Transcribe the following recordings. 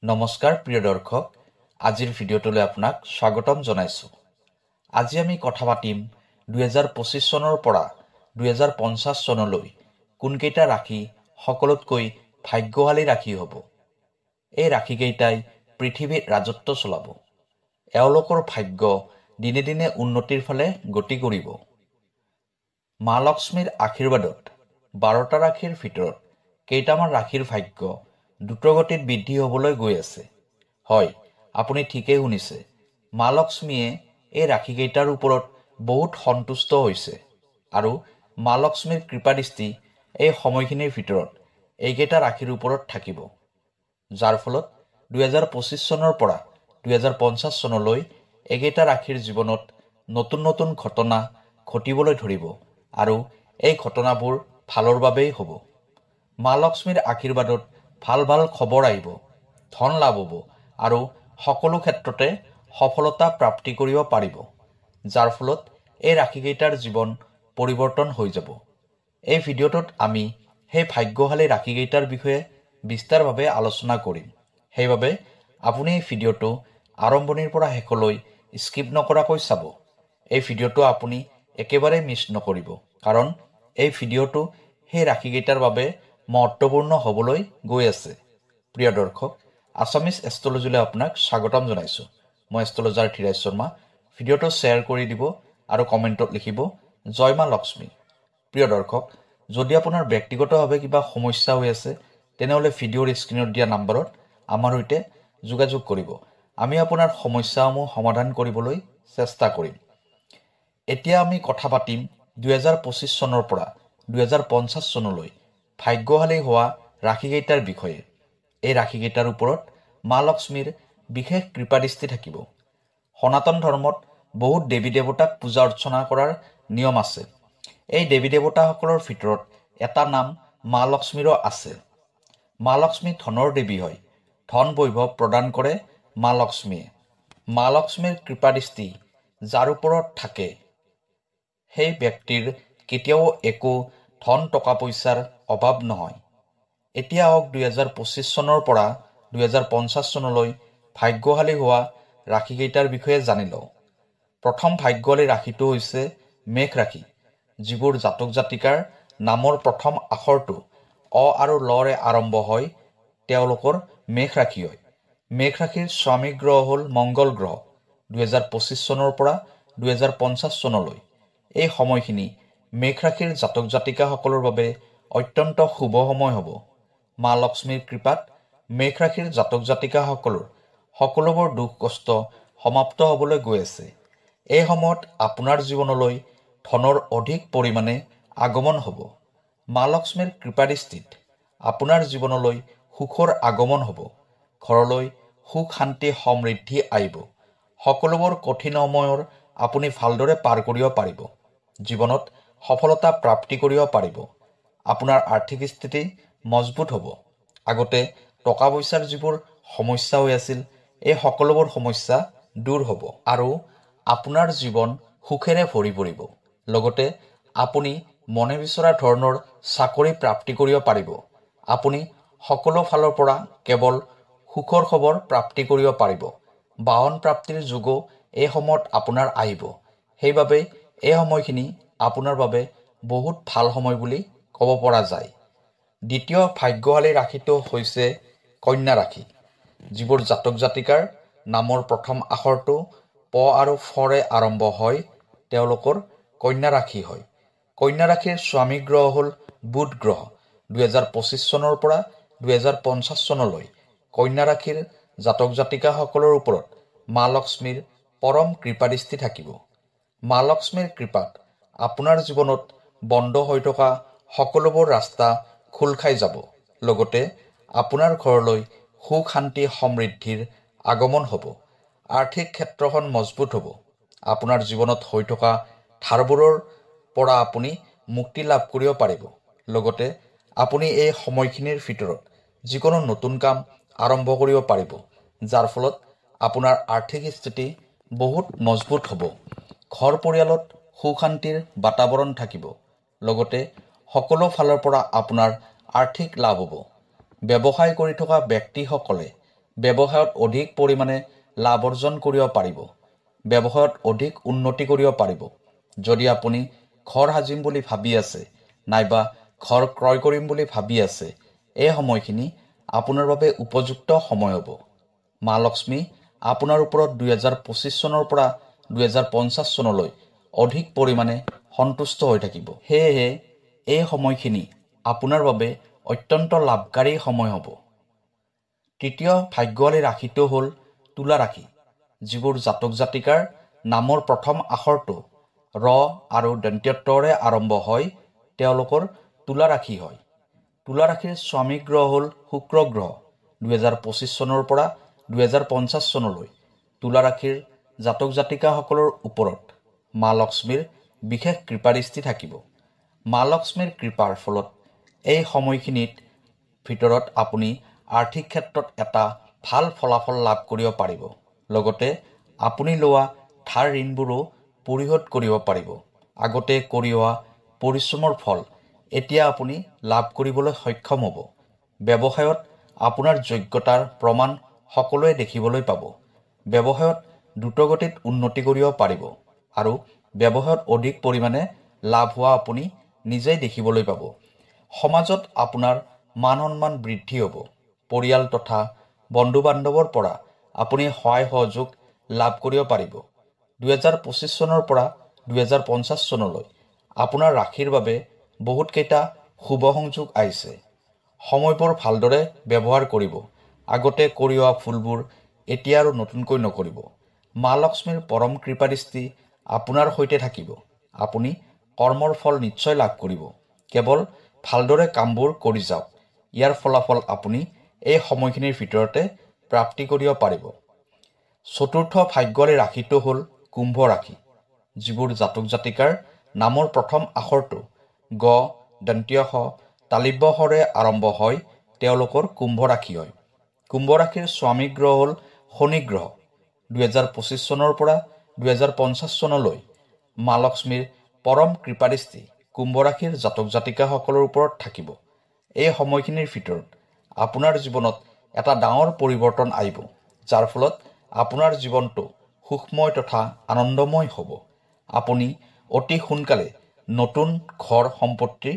নমস্কাৰ প্ৰিয় দৰ্শক, আজিৰ ভিডিঅ'টোলৈ আপোনাক স্বাগতম জনাইছোঁ। আজি আমি কথা পাতিম 2025 চনৰ পৰা 2050 চনলৈ কোনকেইটা ৰাশি সকলোতকৈ ভাগ্যশালী ৰাশি হ'ব। এই ৰাশিকেইটাই পৃথিৱীত ৰাজত্ব চলাব। এওঁলোকৰ ভাগ্য দিনে দিনে উন্নতিৰ ফালে গতি কৰিব। মা লক্ষ্মীৰ আশীৰ্বাদত 12টা ৰাশিৰ ভিতৰত কেইটামান ৰাশিৰ ভাগ্য দ্ৰুতগতিত বৃদ্ধি হ'বলৈ গৈ আছে। হয়, আপুনি ঠিকেই শুনিছে। মা লক্ষ্মীয়ে এই ৰাশিকেইটাৰ ওপৰত বহুত সন্তুষ্ট হৈছে আৰু মা লক্ষ্মীৰ কৃপাদৃষ্টি এই সময়খিনিৰ ভিতৰত এইকেইটা ৰাশিৰ ওপৰত থাকিব, যাৰ ফলত 2025 চনৰ পৰা 2050 চনলৈ এইকেইটা ৰাশিৰ জীৱনত নতুন নতুন ঘটনা ঘটিবলৈ ধৰিব আৰু এই ঘটনাবোৰ ভালৰ বাবেই হ'ব। মা লক্ষ্মীৰ আশীৰ্বাদত ভাল ভাল খবৰ আহিব, ধন লাভ হ'ব আৰু সকলো ক্ষেত্ৰতে সফলতা প্ৰাপ্তি কৰিব পাৰিব, যাৰ ফলত এই ৰাশিকেইটাৰ জীৱন পৰিৱৰ্তন হৈ যাব। এই ভিডিঅ'টোত আমি সেই ভাগ্যশালী ৰাশিকেইটাৰ বিষয়ে বিস্তাৰভাৱে আলোচনা কৰিম। সেইবাবে আপুনি এই ভিডিঅ'টো আৰম্ভণিৰ পৰা শেষলৈ স্কিপ নকৰাকৈ চাব। এই ভিডিঅ'টো আপুনি একেবাৰে মিছ নকৰিব, কাৰণ এই ভিডিঅ'টো সেই ৰাশিকেইটাৰ বাবে মহত্বপূৰ্ণ হ'বলৈ গৈ আছে। প্ৰিয় দৰ্শক, আছামিজ এষ্ট্ৰলজীলৈ আপোনাক স্বাগতম জনাইছোঁ। মই এষ্ট্ৰলজাৰ ধীৰাজ শৰ্মা। ভিডিঅ'টো শ্বেয়াৰ কৰি দিব আৰু কমেণ্টত লিখিব জয় মা লক্ষ্মী। প্ৰিয় দৰ্শক, যদি আপোনাৰ ব্যক্তিগতভাৱে কিবা সমস্যা হৈ আছে, তেনেহ'লে ভিডিঅ'ৰ স্ক্ৰীণত দিয়া নম্বৰত আমাৰ সৈতে যোগাযোগ কৰিব। আমি আপোনাৰ সমস্যাসমূহ সমাধান কৰিবলৈ চেষ্টা কৰিম। এতিয়া আমি কথা পাতিম 2025 চনৰ পৰা 2050 চনলৈ ভাগ্যশালী হোৱা ৰাশিকেইটাৰ বিষয়ে। এই ৰাশিকেইটাৰ ওপৰত মা লক্ষ্মীৰ বিশেষ কৃপাদৃষ্টি থাকিব। সনাতন ধৰ্মত বহুত দেৱী দেৱতাক পূজা অৰ্চনা কৰাৰ নিয়ম আছে। এই দেৱী দেৱতাসকলৰ ভিতৰত এটা নাম মা লক্ষ্মীৰো আছে। মা লক্ষ্মী ধনৰ দেৱী হয়। ধন বৈভৱ প্ৰদান কৰে মা লক্ষ্মীয়ে। মা লক্ষ্মীৰ কৃপাদৃষ্টি যাৰ ওপৰত থাকে, সেই ব্যক্তিৰ কেতিয়াও একো ধন টকা পইচাৰ অভাৱ নহয়। এতিয়া হওক 2025 চনৰ পৰা 2050 চনলৈ ভাগ্যশালী হোৱা ৰাশিকেইটাৰ বিষয়ে জানি লওঁ। প্ৰথম ভাগ্যশালী ৰাশিটো হৈছে মেষ ৰাশি। যিবোৰ জাতক জাতিকাৰ নামৰ প্ৰথম আখৰটো অ আৰু লৰে আৰম্ভ হয়, তেওঁলোকৰ মেষ ৰাশি হয়। মেষ ৰাশিৰ স্বামী গ্ৰহ হ'ল মংগল গ্ৰহ। 2025 চনৰ পৰা 2050 চনলৈ এই সময়খিনি মেষ ৰাশিৰ জাতক জাতিকাসকলৰ বাবে অত্যন্ত শুভ সময় হ'ব। মা লক্ষ্মীৰ কৃপাত মেষ ৰাশিৰ জাতক জাতিকাসকলৰ সকলোবোৰ দুখ কষ্ট সমাপ্ত হ'বলৈ গৈ আছে। এই সময়ত আপোনাৰ জীৱনলৈ ধনৰ অধিক পৰিমাণে আগমন হ'ব। মা লক্ষ্মীৰ কৃপাদৃষ্টিত আপোনাৰ জীৱনলৈ সুখৰ আগমন হ'ব। ঘৰলৈ সুখ শান্তি সমৃদ্ধি আহিব। সকলোবোৰ কঠিন সময়ৰ আপুনি ভালদৰে পাৰ কৰিব পাৰিব। জীৱনত সফলতা প্ৰাপ্তি কৰিব পাৰিব। আপোনাৰ আৰ্থিক স্থিতি মজবুত হ'ব। আগতে টকা পইচাৰ যিবোৰ সমস্যা হৈ আছিল, এই সকলোবোৰ সমস্যা দূৰ হ'ব আৰু আপোনাৰ জীৱন সুখেৰে ভৰি পৰিব। লগতে আপুনি মনে বিচৰা ধৰণৰ চাকৰি প্ৰাপ্তি কৰিব পাৰিব। আপুনি সকলো ফালৰ পৰা কেৱল সুখৰ খবৰ প্ৰাপ্তি কৰিব পাৰিব। বাহন প্ৰাপ্তিৰ যোগো এই সময়ত আপোনাৰ আহিব। সেইবাবে এই সময়খিনি আপোনাৰ বাবে বহুত ভাল সময় বুলি ক'ব পৰা যায়। দ্বিতীয় ভাগ্যশালী ৰাশিটো হৈছে কন্যা ৰাশি। যিবোৰ জাতক জাতিকাৰ নামৰ প্ৰথম আখৰটো প আৰু ফৰে আৰম্ভ হয়, তেওঁলোকৰ কন্যা ৰাশি হয়। কন্যা ৰাশিৰ স্বামী গ্ৰহ হ'ল বুধ গ্ৰহ। 2025 চনৰ পৰা 2050 চনলৈ কন্যা ৰাশিৰ জাতক জাতিকাসকলৰ ওপৰত মা লক্ষ্মীৰ পৰম কৃপাদৃষ্টি থাকিব। মা লক্ষ্মীৰ কৃপাত আপোনাৰ জীৱনত বন্ধ হৈ থকা সকলোবোৰ ৰাস্তা খোল খাই যাব। লগতে আপোনাৰ ঘৰলৈ সুখ শান্তি সমৃদ্ধিৰ আগমন হ'ব। আৰ্থিক ক্ষেত্ৰখন মজবুত হ'ব। আপোনাৰ জীৱনত হৈ থকা ধাৰবোৰৰ পৰা আপুনি মুক্তি লাভ কৰিব পাৰিব। লগতে আপুনি এই সময়খিনিৰ ভিতৰত যিকোনো নতুন কাম আৰম্ভ কৰিব পাৰিব, যাৰ ফলত আপোনাৰ আৰ্থিক স্থিতি বহুত মজবুত হ'ব। ঘৰ পৰিয়ালত সুখ শান্তিৰ বাতাবৰণ থাকিব। লগতে সকলো ফালৰ পৰা আপোনাৰ আৰ্থিক লাভ হ'ব। ব্যৱসায় কৰি থকা ব্যক্তিসকলে ব্যৱসায়ত অধিক পৰিমাণে লাভ অৰ্জন কৰিব পাৰিব। ব্যৱসায়ত অধিক উন্নতি কৰিব পাৰিব। যদি আপুনি ঘৰ সাজিম বুলি ভাবি আছে নাইবা ঘৰ ক্ৰয় কৰিম বুলি ভাবি আছে, এই সময়খিনি আপোনাৰ বাবে উপযুক্ত সময় হ'ব। মা লক্ষ্মী আপোনাৰ ওপৰত 2025 চনৰ পৰা 2050 চনলৈ অধিক পৰিমাণে সন্তুষ্ট হৈ থাকিব। সেয়েহে এই সময়খিনি আপোনাৰ বাবে অত্যন্ত লাভকাৰী সময় হ'ব। তৃতীয় ভাগ্যৱালী ৰাশিটো হ'ল তুলা ৰাশি। যিবোৰ জাতক জাতিকাৰ নামৰ প্ৰথম আখৰটো ৰ আৰু দন্ত্যৰে আৰম্ভ হয়, তেওঁলোকৰ তুলা ৰাশি হয়। তুলা ৰাশিৰ স্বামী গ্ৰহ হ'ল শুক্ৰ গ্ৰহ। 2025 চনৰ পৰা 2050 চনলৈ তুলা ৰাশিৰ জাতক জাতিকাসকলৰ ওপৰত মা লক্ষ্মীৰ বিশেষ কৃপাদৃষ্টি থাকিব। মা লক্ষ্মীৰ কৃপাৰ ফলত এই সময়খিনিত ভিতৰত আপুনি আৰ্থিক ক্ষেত্ৰত এটা ভাল ফলাফল লাভ কৰিব পাৰিব। লগতে আপুনি লোৱা ধাৰ ঋণবোৰো পৰিশোধ কৰিব পাৰিব। আগতে কৰি অহা পৰিশ্ৰমৰ ফল এতিয়া আপুনি লাভ কৰিবলৈ সক্ষম হ'ব। ব্যৱসায়ত আপোনাৰ যোগ্যতাৰ প্ৰমাণ সকলোৱে দেখিবলৈ পাব। ব্যৱসায়ত দ্ৰুতগতিত উন্নতি কৰিব পাৰিব আৰু ব্যৱসায়ত অধিক পৰিমাণে লাভ হোৱা আপুনি নিজেই দেখিবলৈ পাব। সমাজত আপোনাৰ মান সন্মান বৃদ্ধি হ'ব। পৰিয়াল তথা বন্ধু বান্ধৱৰ পৰা আপুনি সহায় সহযোগ লাভ কৰিব পাৰিব। 2025 চনৰ পৰা 2050 চনলৈ আপোনাৰ ৰাশিৰ বাবে বহুতকেইটা শুভ সংযোগ আহিছে। সময়বোৰ ভালদৰে ব্যৱহাৰ কৰিব। আগতে কৰি অহা ভুলবোৰ এতিয়া আৰু নতুনকৈ নকৰিব। মা লক্ষ্মীৰ পৰম কৃপাদৃষ্টি আপোনাৰ সৈতে থাকিব। আপুনি কৰ্মৰ ফল নিশ্চয় লাভ কৰিব। কেৱল ভালদৰে কামবোৰ কৰি যাওক। ইয়াৰ ফলাফল আপুনি এই সময়খিনিৰ ভিতৰতে প্ৰাপ্তি কৰিব পাৰিব। চতুৰ্থ ভাগ্যৱালী ৰাশিটো হ'ল কুম্ভ ৰাশি। যিবোৰ জাতক জাতিকাৰ নামৰ প্ৰথম আখৰটো গ দন্ত্য স তালিব্যৰে আৰম্ভ হয়, তেওঁলোকৰ কুম্ভ ৰাশি হয়। কুম্ভ ৰাশিৰ স্বামী গ্ৰহ হ'ল শনি গ্ৰহ। 2025 চনৰ পৰা 2050 চনলৈ মা লক্ষ্মীৰ পৰম কৃপাদৃষ্টি কুম্ভ ৰাশিৰ জাতক জাতিকাসকলৰ ওপৰত থাকিব। এই সময়খিনিৰ ভিতৰত আপোনাৰ জীৱনত এটা ডাঙৰ পৰিৱৰ্তন আহিব, যাৰ ফলত আপোনাৰ জীৱনটো সুখময় তথা আনন্দময় হ'ব। আপুনি অতি সোনকালে নতুন ঘৰ সম্পত্তি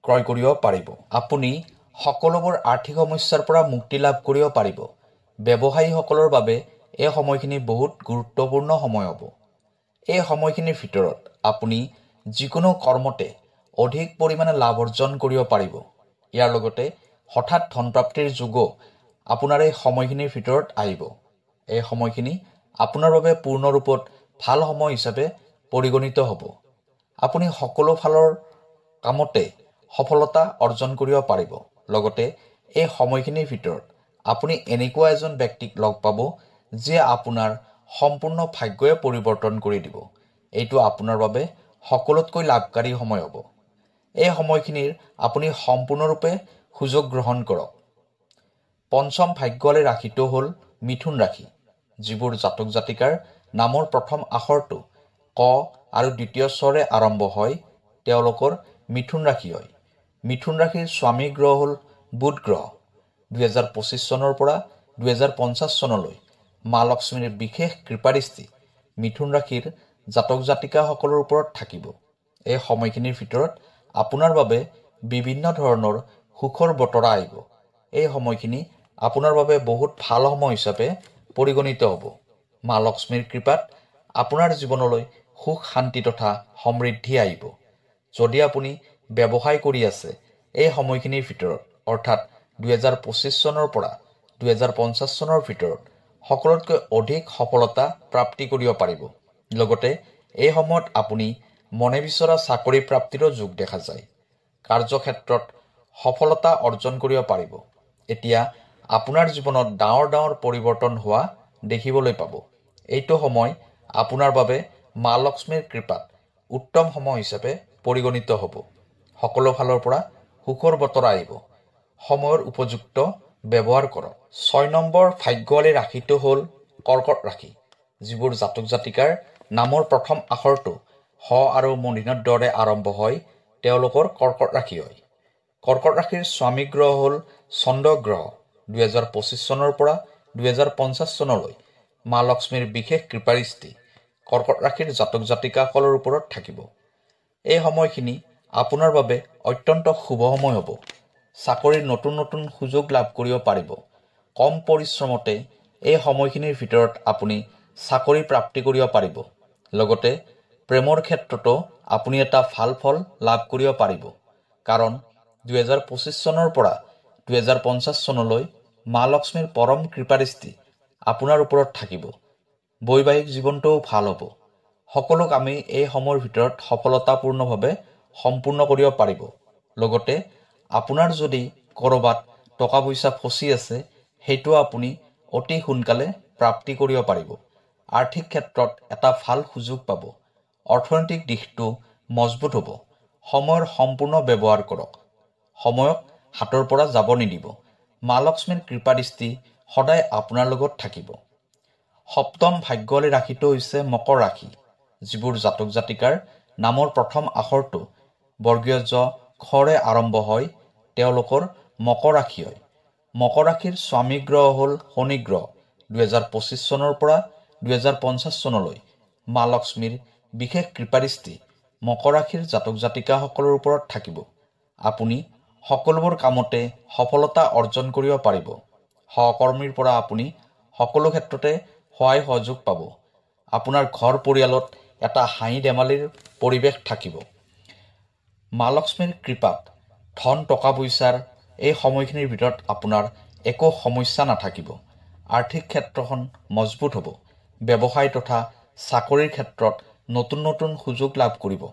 ক্ৰয় কৰিব পাৰিব। আপুনি সকলোবোৰ আৰ্থিক সমস্যাৰ পৰা মুক্তি লাভ কৰিব পাৰিব। ব্যৱসায়ীসকলৰ বাবে এই সময়খিনি বহুত গুৰুত্বপূৰ্ণ সময় হ'ব। এই সময়খিনিৰ ভিতৰত আপুনি যিকোনো কৰ্মতে অধিক পৰিমাণে লাভ অৰ্জন কৰিব পাৰিব। ইয়াৰ লগতে হঠাৎ ধনপ্ৰাপ্তিৰ যোগো আপোনাৰ এই সময়খিনিৰ ভিতৰত আহিব। এই সময়খিনি আপোনাৰ বাবে পূৰ্ণৰূপত ভাল সময় হিচাপে পৰিগণিত হ'ব। আপুনি সকলো ফালৰ কামতে সফলতা অৰ্জন কৰিব পাৰিব। লগতে এই সময়খিনিৰ ভিতৰত আপুনি এনেকুৱা এজন ব্যক্তিক লগ পাব যিয়ে আপোনাৰ সম্পূৰ্ণ ভাগ্যই পৰিৱৰ্তন কৰি দিব। এইটো আপোনাৰ বাবে সকলোতকৈ লাভকাৰী সময় হ'ব। এই সময়খিনিৰ আপুনি সম্পূৰ্ণৰূপে সুযোগ গ্ৰহণ কৰক। পঞ্চম ভাগ্যৱালী ৰাশিটো হ'ল মিথুন ৰাশি। যিবোৰ জাতক জাতিকাৰ নামৰ প্ৰথম আখৰটো ক আৰু দ্বিতীয় স্বৰে আৰম্ভ হয়, তেওঁলোকৰ মিথুন ৰাশি হয়। মিথুন ৰাশিৰ স্বামী গ্ৰহ হ'ল বুধ গ্ৰহ। 2025 চনৰ পৰা 2050 চনলৈ মা লক্ষ্মীৰ বিশেষ কৃপাদৃষ্টি মিথুন ৰাশিৰ জাতক জাতিকাসকলৰ ওপৰত থাকিব। এই সময়খিনিৰ ভিতৰত আপোনাৰ বাবে বিভিন্ন ধৰণৰ সুখৰ বতৰা আহিব। এই সময়খিনি আপোনাৰ বাবে বহুত ভাল সময় হিচাপে পৰিগণিত হ'ব। মা লক্ষ্মীৰ কৃপাত আপোনাৰ জীৱনলৈ সুখ শান্তি তথা সমৃদ্ধি আহিব। যদি আপুনি ব্যৱসায় কৰি আছে, এই সময়খিনিৰ ভিতৰত অৰ্থাৎ 2025 চনৰ পৰা 2050 চনৰ ভিতৰত সকলোতকৈ অধিক সফলতা প্ৰাপ্তি কৰিব পাৰিব। লগতে এই সময়ত আপুনি মনে বিচৰা চাকৰি প্ৰাপ্তিৰো যোগ দেখা যায়। কাৰ্যক্ষেত্ৰত সফলতা অৰ্জন কৰিব পাৰিব। এতিয়া আপোনাৰ জীৱনত ডাঙৰ ডাঙৰ পৰিৱৰ্তন হোৱা দেখিবলৈ পাব। এইটো সময় আপোনাৰ বাবে মা লক্ষ্মীৰ কৃপাত উত্তম সময় হিচাপে পৰিগণিত হ'ব। সকলো ফালৰ পৰা সুখৰ বতৰা আহিব। সময়ৰ উপযুক্ত ব্যৱহাৰ কৰক। 6 নম্বৰ ভাগ্যৱালী ৰাশিটো হ'ল কৰ্কট ৰাশি। যিবোৰ জাতক জাতিকাৰ নামৰ প্ৰথম আখৰটো হ আৰু মূৰ্ধন্যৰ দৰে আৰম্ভ হয়, তেওঁলোকৰ কৰ্কট ৰাশি হয়। কৰ্কট ৰাশিৰ স্বামী গ্ৰহ হ'ল চন্দ্ৰ গ্ৰহ। 2025 চনৰ পৰা 2050 চনলৈ মা লক্ষ্মীৰ বিশেষ কৃপাদৃষ্টি কৰ্কট ৰাশিৰ জাতক জাতিকাসকলৰ ওপৰত থাকিব। এই সময়খিনি আপোনাৰ বাবে অত্যন্ত শুভ সময় হ'ব। চাকৰিৰ নতুন নতুন সুযোগ লাভ কৰিব পাৰিব। কম পৰিশ্ৰমতে এই সময়খিনিৰ ভিতৰত আপুনি চাকৰি প্ৰাপ্তি কৰিব পাৰিব। লগতে প্ৰেমৰ ক্ষেত্ৰতো আপুনি এটা ভাল ফল লাভ কৰিব পাৰিব। কাৰণ 2025 চনৰ পৰা 2050 চনলৈ মা লক্ষ্মীৰ পৰম কৃপাদৃষ্টি আপোনাৰ ওপৰত থাকিব। বৈবাহিক জীৱনটোও ভাল হ'ব। সকলো কামেই এই সময়ৰ ভিতৰত সফলতাপূৰ্ণভাৱে সম্পূৰ্ণ কৰিব পাৰিব। লগতে আপোনাৰ যদি ক'ৰবাত টকা পইচা ফচি আছে সেইটো আপুনি অতি সোনকালে প্ৰাপ্তি কৰিব পাৰিব। আৰ্থিক ক্ষেত্ৰত এটা ভাল সুযোগ পাব। অৰ্থনৈতিক দিশটো মজবুত হ'ব। সময়ৰ সম্পূৰ্ণ ব্যৱহাৰ কৰক। সময়ক হাতৰ পৰা যাব নিদিব। মা লক্ষ্মীৰ কৃপাদৃষ্টি সদায় আপোনাৰ লগত থাকিব। সপ্তম ভাগ্যশালী ৰাশিটো হৈছে মকৰ ৰাশি। যিবোৰ জাতক জাতিকাৰ নামৰ প্ৰথম আখৰটো বৰ্গীয় জ খৰে আৰম্ভ হয় তেওঁলোকৰ মকৰ ৰাশি হয়। মকৰ ৰাশিৰ স্বামী গ্ৰহ হ'ল শনি গ্ৰহ। 2025 চনৰ পৰা 2050 চনলৈ মা লক্ষ্মীৰ বিশেষ কৃপাদৃষ্টি মকৰ ৰাশিৰ জাতক জাতিকাসকলৰ ওপৰত থাকিব। আপুনি সকলোবোৰ কামতে সফলতা অৰ্জন কৰিব পাৰিব। সহকৰ্মীৰ পৰা আপুনি সকলো ক্ষেত্ৰতে সহায় সহযোগ পাব। আপোনাৰ ঘৰ পৰিয়ালত এটা হাঁহি ধেমালিৰ পৰিৱেশ থাকিব। মা লক্ষ্মীৰ কৃপাত ধন টকা পইচাৰ এই সময়খিনিৰ ভিতৰত আপোনাৰ একো সমস্যা নাথাকিব। আৰ্থিক ক্ষেত্ৰখন মজবুত হ'ব। ব্যৱসায় তথা চাকৰিৰ ক্ষেত্ৰত নতুন নতুন সুযোগ লাভ কৰিব।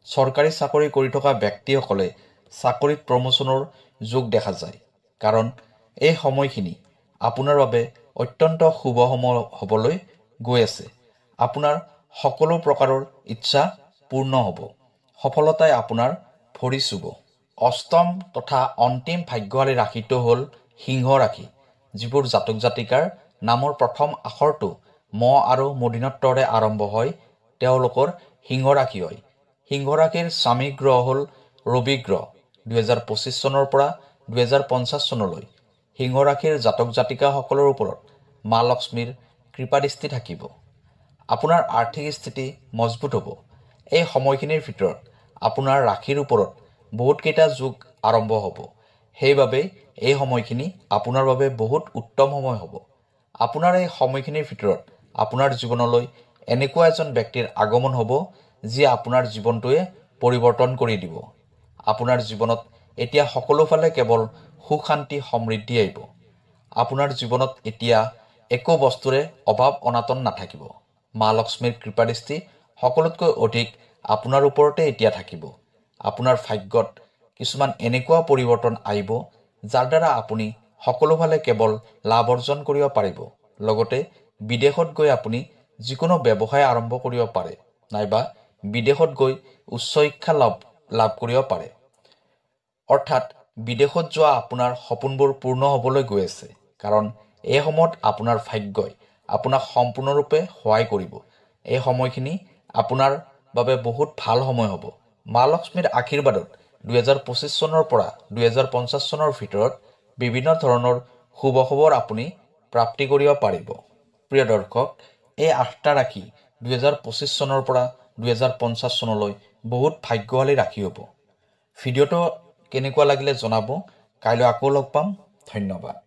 চৰকাৰী চাকৰি কৰি থকা ব্যক্তিসকলে চাকৰিত প্ৰমোচনৰ যোগ দেখা যায়। কাৰণ এই সময়খিনি আপোনাৰ বাবে অত্যন্ত শুভ সময় হ'বলৈ গৈ আছে। আপোনাৰ সকলো প্ৰকাৰৰ ইচ্ছা পূৰ্ণ হ'ব। সফলতাই আপোনাৰ ভৰি চুব। অষ্টম তথা অন্তিম ভাগ্যশালী ৰাশিটো হ'ল সিংহ ৰাশি। যিবোৰ জাতক জাতিকাৰ নামৰ প্ৰথম আখৰটো ম আৰু মূৰ্ধন্যৰে আৰম্ভ হয় তেওঁলোকৰ সিংহ ৰাশি হয়। সিংহ ৰাশিৰ স্বামী গ্ৰহ হ'ল ৰবি গ্ৰহ। 2025 চনৰ পৰা 2050 চনলৈ সিংহ ৰাশিৰ জাতক জাতিকাসকলৰ ওপৰত মা লক্ষ্মীৰ কৃপাদৃষ্টি থাকিব। আপোনাৰ আৰ্থিক স্থিতি মজবুত হ'ব। এই সময়খিনিৰ ভিতৰত আপোনাৰ ৰাশিৰ ওপৰত বহুতকেইটা যোগ আৰম্ভ হ'ব। সেইবাবে এই সময়খিনি আপোনাৰ বাবে বহুত উত্তম সময় হ'ব। আপোনাৰ এই সময়খিনিৰ ভিতৰত আপোনাৰ জীৱনলৈ এনেকুৱা এজন ব্যক্তিৰ আগমন হ'ব যিয়ে আপোনাৰ জীৱনটোৱে পৰিৱৰ্তন কৰি দিব। আপোনাৰ জীৱনত এতিয়া সকলোফালে কেৱল সুখ শান্তি সমৃদ্ধি আহিব। আপোনাৰ জীৱনত এতিয়া একো বস্তুৰে অভাৱ অনাটন নাথাকিব। মা লক্ষ্মীৰ কৃপাদৃষ্টি সকলোতকৈ অধিক আপোনাৰ ওপৰতে এতিয়া থাকিব। আপোনাৰ ভাগ্যত কিছুমান এনেকুৱা পৰিৱৰ্তন আহিব যাৰ দ্বাৰা আপুনি সকলোফালে কেৱল লাভ অৰ্জন কৰিব পাৰিব। লগতে বিদেশত গৈ আপুনি যিকোনো ব্যৱসায় আৰম্ভ কৰিব পাৰে নাইবা বিদেশত গৈ উচ্চ শিক্ষা লাভ কৰিব পাৰে। অৰ্থাৎ বিদেশত যোৱা আপোনাৰ সপোনবোৰ পূৰ্ণ হ'বলৈ গৈ আছে। কাৰণ এই সময়ত আপোনাৰ ভাগ্যই আপোনাক সম্পূৰ্ণৰূপে সহায় কৰিব। এই সময়খিনি আপোনাৰ বাবে বহুত ভাল সময় হ'ব। মা লক্ষ্মীৰ আশীৰ্বাদত 2025 চনৰ পৰা 2050 চনৰ ভিতৰত বিভিন্ন ধৰণৰ শুভ খবৰ আপুনি প্ৰাপ্তি কৰিব পাৰিব। প্ৰিয় দৰ্শক, এই 8টা ৰাশি 2025 চনৰ পৰা 2050 চনলৈ বহুত ভাগ্যশালী ৰাশি হ'ব। ভিডিঅ'টো কেনেকুৱা লাগিলে জনাব। কাইলৈ আকৌ লগ পাম। ধন্যবাদ।